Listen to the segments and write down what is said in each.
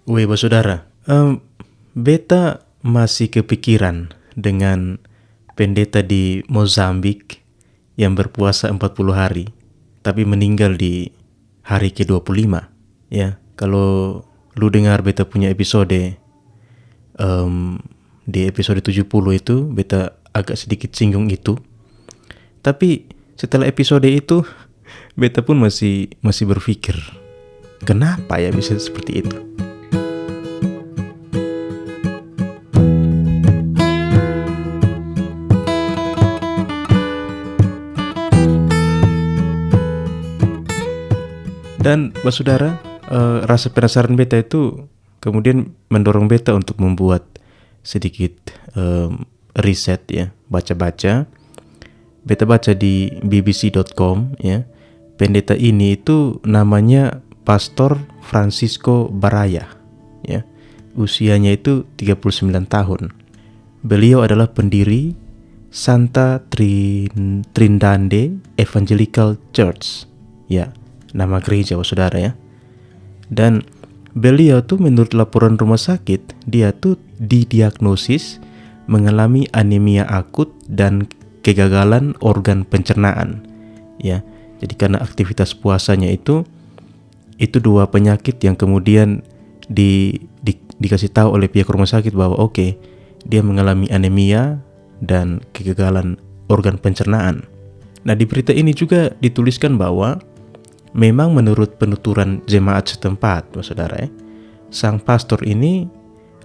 Weh, saudara, beta masih kepikiran dengan pendeta di Mozambik yang berpuasa 40 hari, tapi meninggal di hari ke-25. Ya, kalau lu dengar beta punya episode, di episode 70 itu, beta agak sedikit singgung itu. Tapi setelah episode itu, beta pun masih berpikir, kenapa ya bisa seperti itu? Dan saudara, rasa penasaran beta itu kemudian mendorong beta untuk membuat sedikit riset ya, baca-baca. Beta baca di bbc.com ya. Pendeta ini itu namanya Pastor Francisco Baraya ya. Usianya itu 39 tahun. Beliau adalah pendiri Santa Trindade Evangelical Church ya, nama gereja saudara ya. Dan beliau tuh menurut laporan rumah sakit, dia tuh didiagnosis mengalami anemia akut dan kegagalan organ pencernaan ya. Jadi karena aktivitas puasanya itu dua penyakit yang kemudian dikasih tahu oleh pihak rumah sakit bahwa oke, dia mengalami anemia dan kegagalan organ pencernaan. Nah, di berita ini juga dituliskan bahwa memang menurut penuturan jemaat setempat, saudara ya, sang pastor ini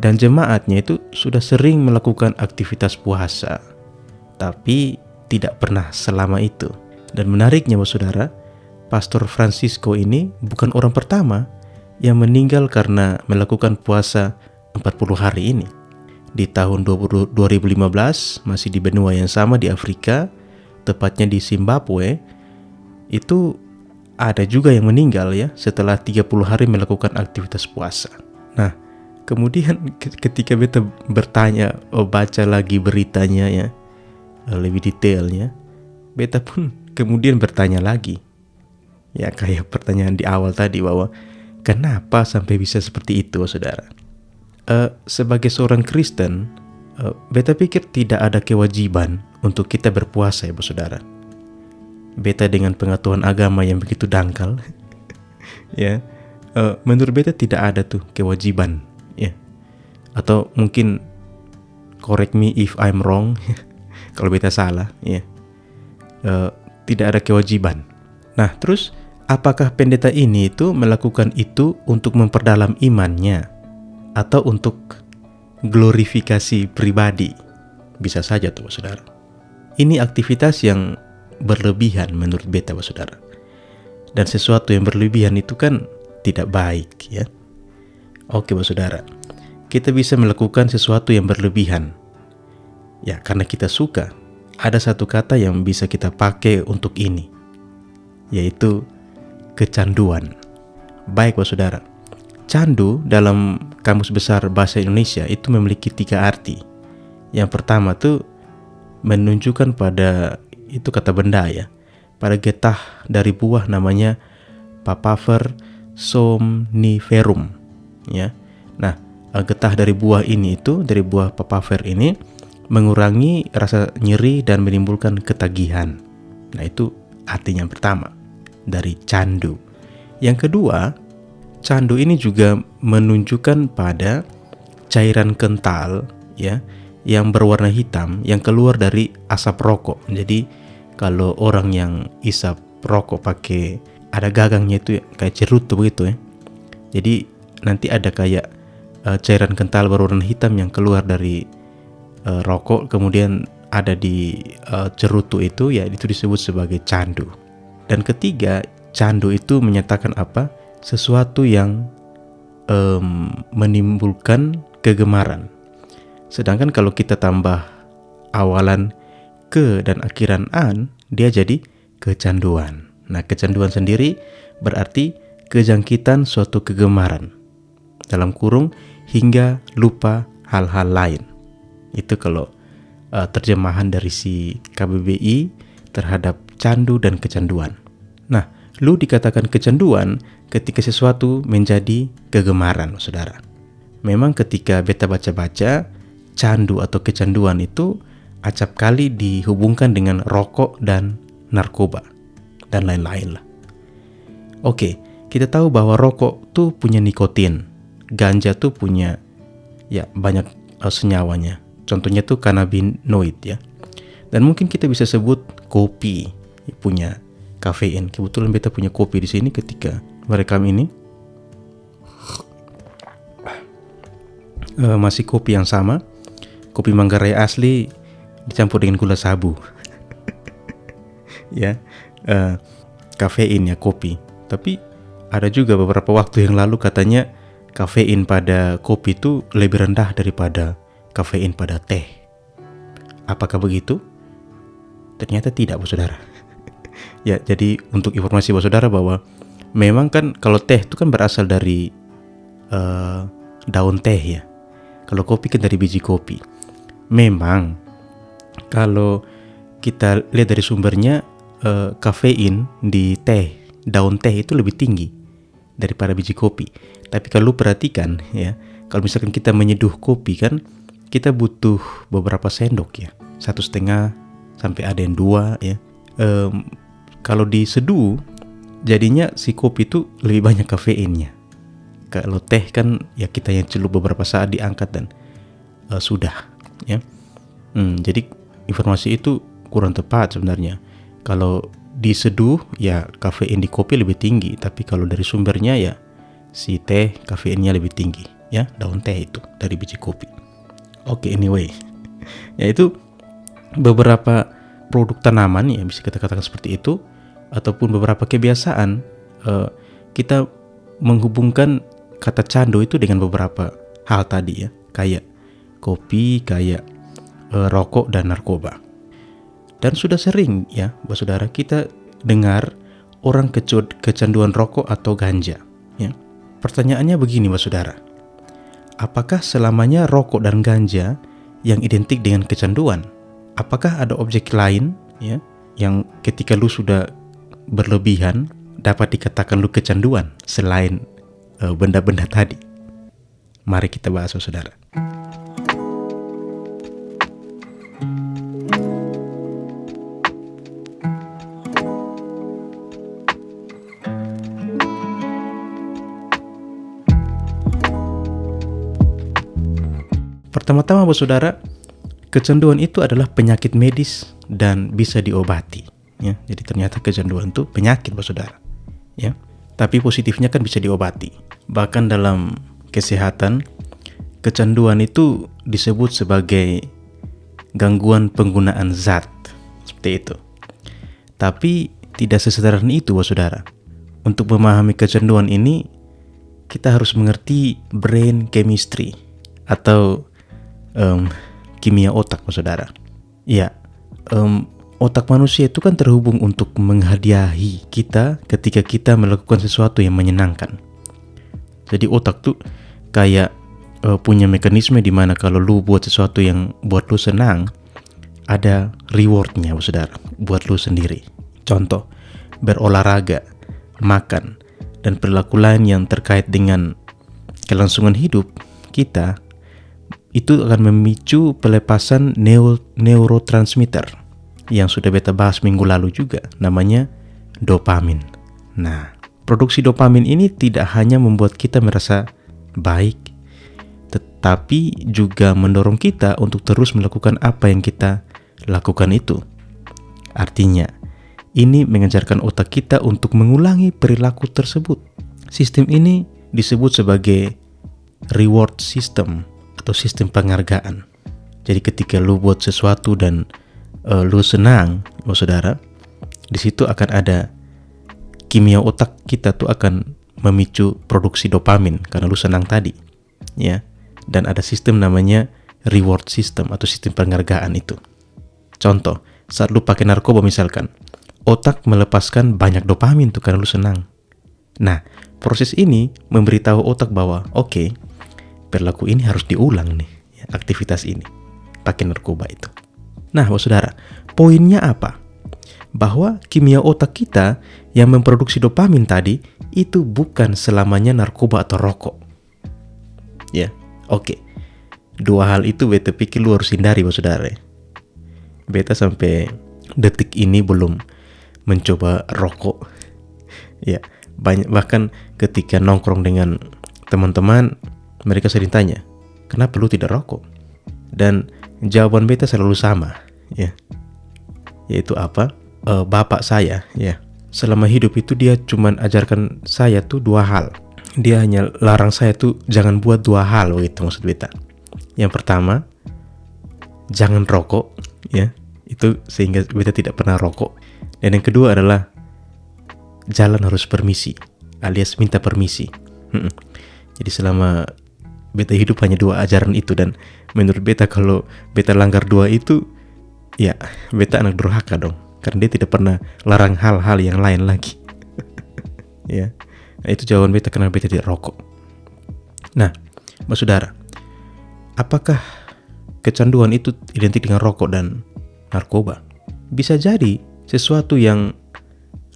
dan jemaatnya itu sudah sering melakukan aktivitas puasa, tapi tidak pernah selama itu. Dan menariknya, saudara, Pastor Francisco ini bukan orang pertama yang meninggal karena melakukan puasa 40 hari ini. Di tahun 2015, masih di benua yang sama di Afrika, tepatnya di Zimbabwe, itu ada juga yang meninggal ya setelah 30 hari melakukan aktivitas puasa. Nah, kemudian ketika beta bertanya, baca lagi beritanya ya, lebih detailnya, beta pun kemudian bertanya lagi. Ya kayak pertanyaan di awal tadi, bahwa kenapa sampai bisa seperti itu, saudara? Sebagai seorang Kristen, beta pikir tidak ada kewajiban untuk kita berpuasa ya, saudara. Beta dengan pengetahuan agama yang begitu dangkal ya, menurut beta tidak ada tuh kewajiban ya. Atau mungkin correct me if I'm wrong kalau beta salah ya. Tidak ada kewajiban. Nah, terus apakah pendeta ini itu melakukan itu untuk memperdalam imannya atau untuk glorifikasi pribadi? Bisa saja tuh, saudara. Ini aktivitas yang berlebihan menurut beta, saudara. Dan sesuatu yang berlebihan itu kan tidak baik ya. Oke, saudara, kita bisa melakukan sesuatu yang berlebihan ya karena kita suka. Ada satu kata yang bisa kita pakai untuk ini, yaitu kecanduan. Baik, saudara, candu dalam Kamus Besar Bahasa Indonesia itu memiliki 3 arti. Yang pertama tuh menunjukkan pada, itu kata benda ya, pada getah dari buah namanya Papaver somniferum ya. Nah, getah dari buah ini itu, dari buah papaver ini mengurangi rasa nyeri dan menimbulkan ketagihan. Nah, itu artinya yang pertama dari candu. Yang kedua, candu ini juga menunjukkan pada cairan kental ya, yang berwarna hitam yang keluar dari asap rokok. Jadi kalau orang yang isap rokok pakai, ada gagangnya itu ya, kayak cerutu begitu ya. Jadi nanti ada kayak cairan kental berwarna hitam yang keluar dari rokok, kemudian ada di cerutu itu ya, itu disebut sebagai candu. Dan ketiga, candu itu menyatakan apa? Sesuatu yang menimbulkan kegemaran. Sedangkan kalau kita tambah awalan ke dan akhiran an, dia jadi kecanduan. Nah, kecanduan sendiri berarti kejangkitan suatu kegemaran, dalam kurung hingga lupa hal-hal lain. Itu kalau terjemahan dari si KBBI terhadap candu dan kecanduan. Nah, lu dikatakan kecanduan ketika sesuatu menjadi kegemaran, saudara. Memang ketika beta baca-baca, candu atau kecanduan itu acap kali dihubungkan dengan rokok dan narkoba dan lain-lain lah. Oke, kita tahu bahwa rokok tuh punya nikotin, ganja tuh punya banyak senyawanya. Contohnya tuh kanabinoid ya. Dan mungkin kita bisa sebut kopi punya kafein. Kebetulan beta punya kopi di sini ketika merekam ini. Masih kopi yang sama, kopi Manggarai asli dicampur dengan gula sabu. Ya, kafein ya kopi. Tapi ada juga beberapa waktu yang lalu katanya kafein pada kopi itu lebih rendah daripada kafein pada teh. Apakah begitu? Ternyata tidak, saudara. Ya, jadi untuk informasi saudara bahwa memang kan kalau teh itu kan berasal dari daun teh ya. Kalau kopi kan dari biji kopi. Memang kalau kita lihat dari sumbernya, kafein di teh, daun teh itu lebih tinggi daripada biji kopi. Tapi kalau perhatikan ya, kalau misalkan kita menyeduh kopi kan, kita butuh beberapa sendok ya, 1,5 sampai ada yang 2 ya. Kalau diseduh, jadinya si kopi itu lebih banyak kafeinnya. Kalau teh kan ya kita yang celup beberapa saat diangkat dan sudah ya. Jadi informasi itu kurang tepat sebenarnya. Kalau diseduh ya kafein di kopi lebih tinggi, tapi kalau dari sumbernya ya si teh kafeinnya lebih tinggi ya, daun teh itu dari biji kopi. Oke, anyway. Ya itu beberapa produk tanaman ya bisa kita katakan seperti itu, ataupun beberapa kebiasaan kita menghubungkan kata candu itu dengan beberapa hal tadi ya, kayak kopi, kayak rokok dan narkoba. Dan sudah sering ya, saudara, kita dengar orang kecanduan rokok atau ganja ya. Pertanyaannya begini, saudara. Apakah selamanya rokok dan ganja yang identik dengan kecanduan? Apakah ada objek lain ya yang ketika lu sudah berlebihan dapat dikatakan lu kecanduan selain benda-benda tadi? Mari kita bahas, saudara. Pertama-tama, saudara, kecanduan itu adalah penyakit medis dan bisa diobati. Ya, jadi ternyata kecanduan itu penyakit, saudara. Ya, tapi positifnya kan bisa diobati. Bahkan dalam kesehatan, kecanduan itu disebut sebagai gangguan penggunaan zat, seperti itu. Tapi tidak sesederhana itu, saudara. Untuk memahami kecanduan ini, kita harus mengerti brain chemistry atau kimia otak, saudara. Ya, otak manusia itu kan terhubung untuk menghadiahi kita ketika kita melakukan sesuatu yang menyenangkan. Jadi otak tuh kayak punya mekanisme di mana kalau lu buat sesuatu yang buat lu senang, ada rewardnya, saudara, buat lu sendiri. Contoh, berolahraga, makan, dan perilaku lain yang terkait dengan kelangsungan hidup kita, itu akan memicu pelepasan neurotransmitter yang sudah beta bahas minggu lalu juga, namanya dopamin. Nah, produksi dopamin ini tidak hanya membuat kita merasa baik, tetapi juga mendorong kita untuk terus melakukan apa yang kita lakukan itu. Artinya, ini mengajarkan otak kita untuk mengulangi perilaku tersebut. Sistem ini disebut sebagai reward system atau sistem penghargaan. Jadi ketika lu buat sesuatu dan lu senang, saudara, di situ akan ada kimia otak kita tuh akan memicu produksi dopamin karena lu senang tadi, ya. Dan ada sistem namanya reward system atau sistem penghargaan itu. Contoh, saat lu pakai narkoba misalkan, otak melepaskan banyak dopamin tuh karena lu senang. Nah, proses ini memberitahu otak bahwa oke, perilaku ini harus diulang nih, aktivitas ini pakai narkoba itu. Nah, saudara, poinnya apa? Bahwa kimia otak kita yang memproduksi dopamin tadi itu bukan selamanya narkoba atau rokok. Ya, Oke, dua hal itu beta pikir lu harus hindari saudara. Beta sampai detik ini belum mencoba rokok. Ya, banyak bahkan ketika nongkrong dengan teman-teman, mereka sering tanya, kenapa lu tidak rokok? Dan jawaban beta selalu sama, ya, yaitu apa? Bapak saya, ya, selama hidup itu dia cuman ajarkan saya tuh dua hal. Dia hanya larang saya tuh jangan buat dua hal, begitu maksud beta. Yang pertama, jangan rokok, ya, itu sehingga beta tidak pernah rokok. Dan yang kedua adalah jalan harus permisi, alias minta permisi. Jadi selama beta hidup hanya dua ajaran itu, dan menurut beta kalau beta langgar dua itu, ya beta anak durhaka dong, karena dia tidak pernah larang hal-hal yang lain lagi. Ya, nah, itu jawaban beta kenapa beta tidak rokok. Nah, saudara, apakah kecanduan itu identik dengan rokok dan narkoba? Bisa jadi sesuatu yang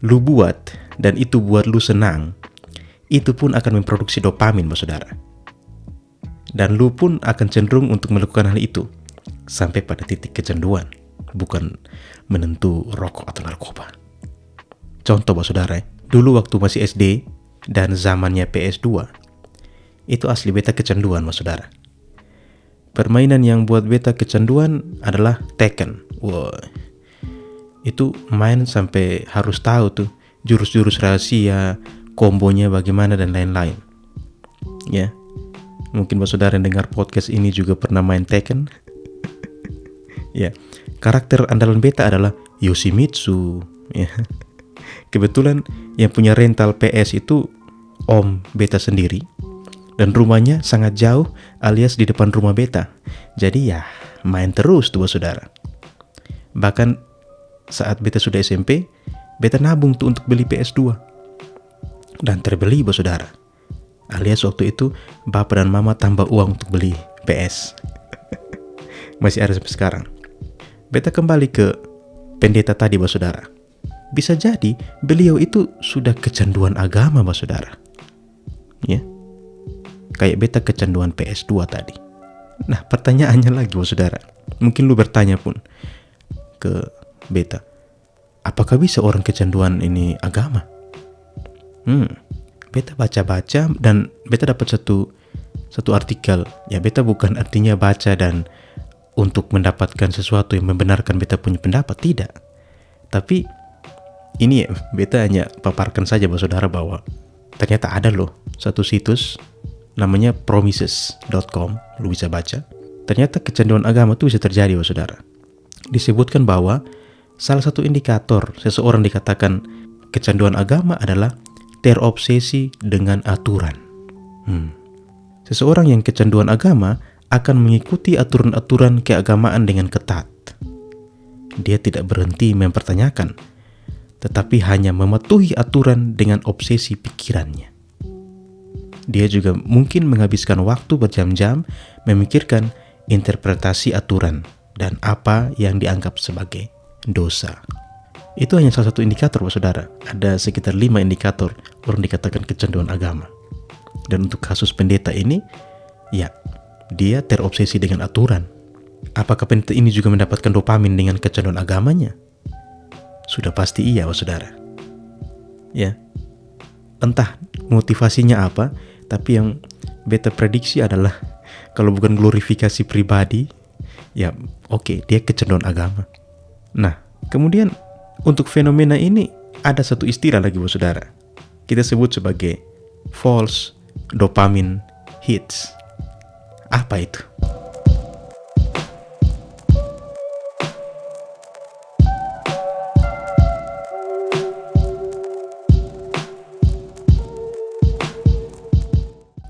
lu buat dan itu buat lu senang, itu pun akan memproduksi dopamin, saudara. Dan lu pun akan cenderung untuk melakukan hal itu sampai pada titik kecanduan, bukan menentu rokok atau narkoba. Contoh, saudara, dulu waktu masih SD dan zamannya PS2, itu asli beta kecanduan, saudara. Permainan yang buat beta kecanduan adalah Tekken. Wow. Itu main sampai harus tahu tuh jurus-jurus rahasia, kombonya bagaimana dan lain-lain. Ya, mungkin saudara yang dengar podcast ini juga pernah main Tekken. Ya, karakter andalan beta adalah Yoshimitsu. Ya. Kebetulan yang punya rental PS itu om beta sendiri, dan rumahnya sangat jauh alias di depan rumah beta. Jadi ya main terus tuh saudara. Bahkan saat beta sudah SMP, beta nabung tuh untuk beli PS2. Dan terbeli saudara. Alias waktu itu bapak dan mama tambah uang untuk beli PS. Masih ada sampai sekarang. Beta kembali ke pendeta tadi saudara. Bisa jadi beliau itu sudah kecanduan agama saudara. Ya. Kayak beta kecanduan PS2 tadi. Nah, pertanyaannya lagi saudara. Mungkin lu bertanya pun ke beta, apakah bisa orang kecanduan ini agama? Beta baca-baca dan beta dapat satu artikel. Ya, beta bukan artinya baca dan untuk mendapatkan sesuatu yang membenarkan beta punya pendapat, tidak. Tapi ini ya, beta hanya paparkan saja saudara bahwa ternyata ada loh satu situs namanya promises.com, lu bisa baca. Ternyata kecanduan agama itu bisa terjadi saudara. Disebutkan bahwa salah satu indikator seseorang dikatakan kecanduan agama adalah terobsesi dengan aturan. Seseorang yang kecanduan agama akan mengikuti aturan-aturan keagamaan dengan ketat. Dia tidak berhenti mempertanyakan, tetapi hanya mematuhi aturan dengan obsesi pikirannya. Dia juga mungkin menghabiskan waktu berjam-jam memikirkan interpretasi aturan dan apa yang dianggap sebagai dosa. Itu hanya salah satu indikator saudara. Ada sekitar 5 indikator orang dikatakan kecanduan agama. Dan untuk kasus pendeta ini, ya, dia terobsesi dengan aturan. Apakah pendeta ini juga mendapatkan dopamin dengan kecanduan agamanya? Sudah pasti iya saudara. Ya, entah motivasinya apa, tapi yang beta prediksi adalah kalau bukan glorifikasi pribadi, ya oke, dia kecanduan agama. Nah, kemudian untuk fenomena ini ada satu istilah lagi saudara. Kita sebut sebagai false dopamine hits. Apa itu?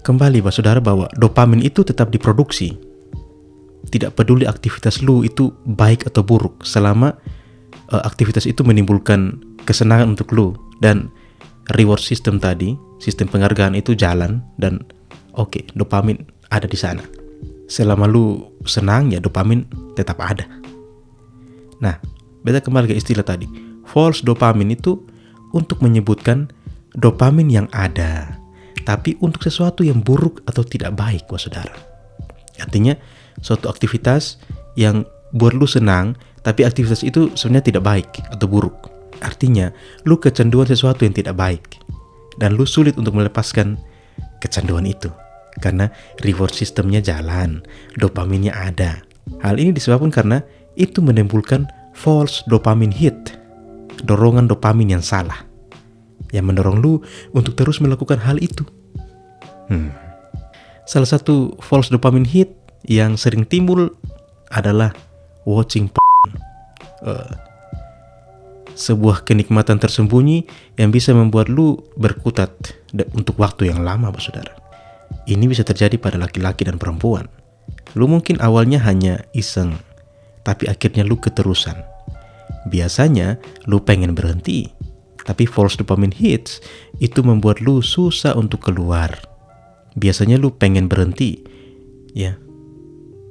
Kembali saudara bahwa dopamin itu tetap diproduksi. Tidak peduli aktivitas lu itu baik atau buruk, selama aktivitas itu menimbulkan kesenangan untuk lu dan reward system tadi, sistem penghargaan itu jalan, dan oke, dopamin ada di sana. Selama lu senang ya dopamin tetap ada. Nah, beta kembali ke istilah tadi. False dopamine itu untuk menyebutkan dopamin yang ada, tapi untuk sesuatu yang buruk atau tidak baik saudara. Artinya suatu aktivitas yang buat lu senang, tapi aktivitas itu sebenarnya tidak baik atau buruk. Artinya lu kecanduan sesuatu yang tidak baik, dan lu sulit untuk melepaskan kecanduan itu karena reward sistemnya jalan, dopaminnya ada. Hal ini disebabkan karena itu menimbulkan false dopamine hit, dorongan dopamin yang salah, yang mendorong lu untuk terus melakukan hal itu. Salah satu false dopamine hit yang sering timbul adalah watching sebuah kenikmatan tersembunyi yang bisa membuat lu berkutat untuk waktu yang lama, saudara. Ini bisa terjadi pada laki-laki dan perempuan. Lu mungkin awalnya hanya iseng, tapi akhirnya lu keterusan. Biasanya lu pengen berhenti, tapi false dopamine hits itu membuat lu susah untuk keluar. Biasanya lu pengen berhenti, ya,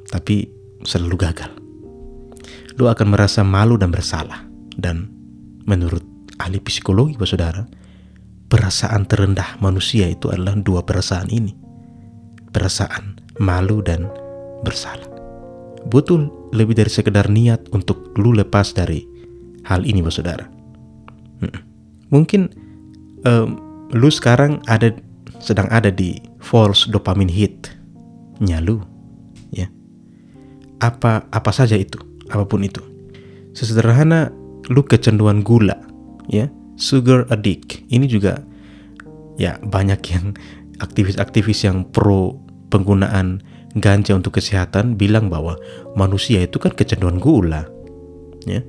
tapi selalu gagal. Lu akan merasa malu dan bersalah. Dan menurut ahli psikologi, saudara, perasaan terendah manusia itu adalah dua perasaan ini. Perasaan malu dan bersalah. Butuh lebih dari sekedar niat untuk lu lepas dari hal ini, saudara. Mungkin lu sekarang sedang ada di false dopamine hit-nya lu, ya. Apa saja itu, apapun itu. Sesederhana lu kecanduan gula, ya, sugar addict. Ini juga ya banyak yang aktivis-aktivis yang pro penggunaan ganja untuk kesehatan bilang bahwa manusia itu kan kecanduan gula, ya.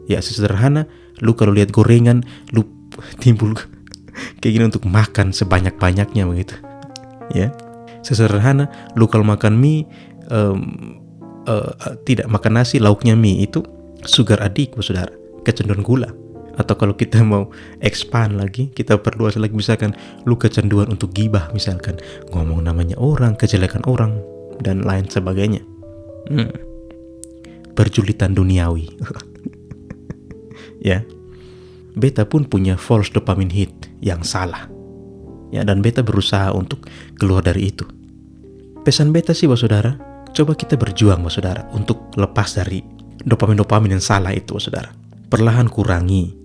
Ya sesederhana lu kalau lihat gorengan lu timbul keinginan untuk makan sebanyak-banyaknya begitu, ya. Sesederhana lu kalau makan mie tidak makan nasi, lauknya mie, itu sugar addict, saudara, kecanduan gula. Atau kalau kita mau expand lagi, kita perluas lagi, misalkan lu kecanduan untuk gibah, misalkan ngomong namanya orang, kejelekan orang, dan lain sebagainya. Perjulitan duniawi. Ya, beta pun punya false dopamine hit yang salah, ya, dan beta berusaha untuk keluar dari itu. Pesan beta sih, saudara, coba kita berjuang, saudara, untuk lepas dari dopamin yang salah itu, saudara. Perlahan kurangi,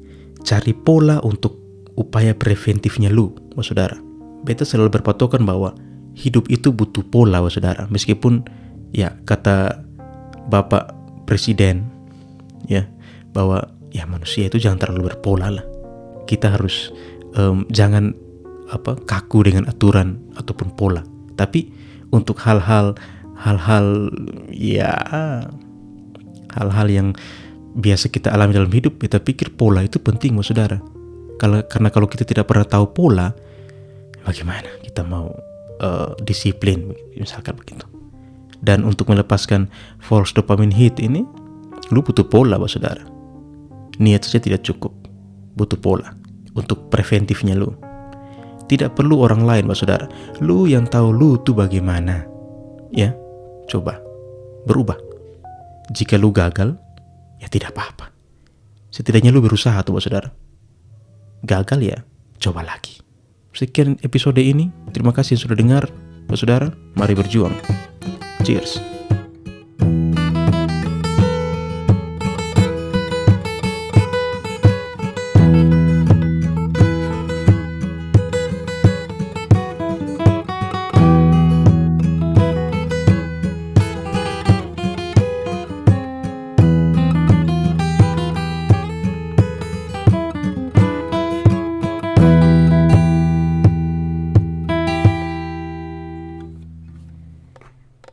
cari pola untuk upaya preventifnya lu, saudara. Beta selalu berpatokan bahwa hidup itu butuh pola, saudara. Meskipun ya kata Bapak Presiden, ya, bahwa ya manusia itu jangan terlalu berpola lah. Kita harus jangan kaku dengan aturan ataupun pola. Tapi untuk hal-hal yang biasa kita alami dalam hidup, kita pikir pola itu penting, saudara. Karena kalau kita tidak pernah tahu pola, bagaimana kita mau disiplin, misalkan begitu. Dan untuk melepaskan false dopamine hit ini, lu butuh pola, saudara. Niat saja tidak cukup, butuh pola untuk preventifnya lu. Tidak perlu orang lain, saudara. Lu yang tahu lu tuh bagaimana, ya. Coba berubah. Jika lu gagal, ya tidak apa-apa. Setidaknya lu berusaha tuh, saudara. Gagal ya, coba lagi. Sekian episode ini. Terima kasih yang sudah dengar, saudara. Mari berjuang. Cheers.